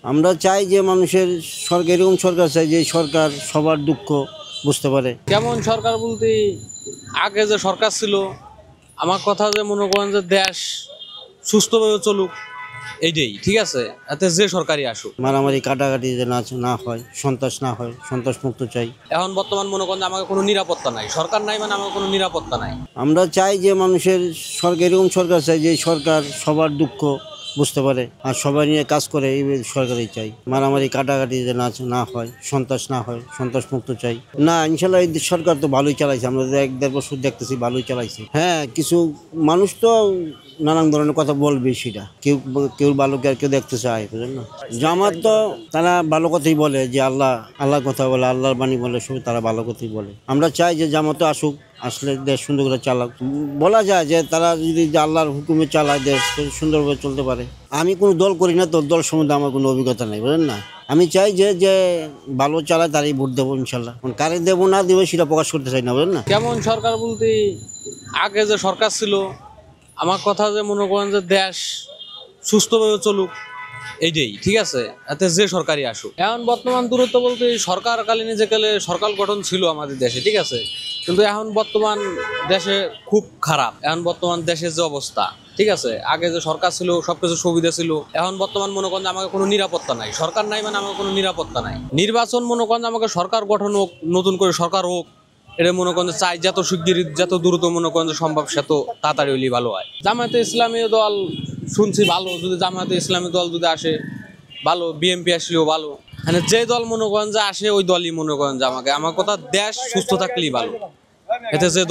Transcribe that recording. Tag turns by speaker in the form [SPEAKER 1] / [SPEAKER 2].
[SPEAKER 1] আমরা চাই যে মানুষের সরকার এরকম সরকার চাই যে সরকার সবার দুঃখ বুঝতে পারে।
[SPEAKER 2] কেমন সরকার বলতে আগে যে সরকার ছিল, আমার কথা যে মনে করেন যে দেশ সুস্থভাবে চলুক, এইটাই ঠিক আছে। এতে যে সরকারি আসুক,
[SPEAKER 1] মারামারি কাটাকাটি যে না হয়, সন্ত্রাস না হয়, সন্ত্রাস মুক্ত চাই।
[SPEAKER 2] এখন বর্তমান মনে করেন যে আমাকে কোনো নিরাপত্তা নাই, সরকার নাই মানে আমাকে কোনো নিরাপত্তা নাই।
[SPEAKER 1] আমরা চাই যে মানুষের সরকার এরকম সরকার চাই যে সরকার সবার দুঃখ বুঝতে পারে আর সবাই নিয়ে কাজ করে, এই সরকারই চাই। মারামারি কাটাকাটি যে না হয়, সন্ত্রাস না হয়, সন্ত্রাস মুক্ত চাই। না, ইনশাল্লাহ এই সরকার তো ভালোই চালাইছে, আমরা তো 1-1.5 বছর দেখতেছি ভালোই চালাইছে। হ্যাঁ, কিছু মানুষ তো নানান ধরনের কথা বলবে, সেটা কেউ কেউ ভালোকে আর কেউ দেখতে চায়, বুঝলেন না। জামাত তো তারা ভালো কথাই বলে, যে আল্লাহ কথা বলে, আল্লাহর বাণী বলে, সব তারা ভালো কথাই বলে। আমরা চাই যে জামাত আসুক, আসলে দেশ সুন্দর করে চালাক। বলা যায় যে তারা যদি আল্লাহর হুকুমে চালায়, দেশ সুন্দরভাবে চলতে পারে। আমি কোনো দল করি না, তো দল সম্বন্ধে আমার কোনো অভিজ্ঞতা নেই, বুঝলেন না। আমি চাই যে ভালো চালায় তারই ভোট দেবো ইনশাল্লাহ। কারে দেবো না দেবো সেটা প্রকাশ করতে চাই না, বুঝলেন না।
[SPEAKER 2] কেমন সরকার বলতে আগে যে সরকার ছিল, আমার কথা যে মনে করেন যে দেশ সুস্থভাবে চলুক, এইটাই ঠিক আছে। এতে যে সরকারি আসুক। এখন বর্তমান দূরত্ব বলতে সরকারকালীন যে কালে সরকার গঠন ছিল আমাদের দেশে, ঠিক আছে, কিন্তু এখন বর্তমান দেশে খুব খারাপ। এখন বর্তমান দেশের যে অবস্থা, ঠিক আছে, আগে যে সরকার ছিল সবকিছু সুবিধা ছিল, এখন বর্তমান মনে করেন যে আমাকে কোনো নিরাপত্তা নাই, সরকার নাই মানে আমাকে কোনো নিরাপত্তা নাই। নির্বাচন মনে করেন যে আমাকে সরকার গঠন হোক, নতুন করে সরকার হোক, এটা মনে করেন যে চাই যত শিগগিরই যত দ্রুত মনে করেন যে সম্ভব সেত তাড়াতাড়ি হলেই ভালো হয়। জামায়াতে ইসলামী দল শুনছি ভালো, যদি জামায়াতে ইসলামী দল যদি আসে ভালো, বিএনপি আসলেও ভালো। মানে যে দল মনে করেন যে আসে ওই দলই মনে করেন যে আমাকে, আমার কথা দেশ সুস্থ থাকলেই ভালো। এতে যে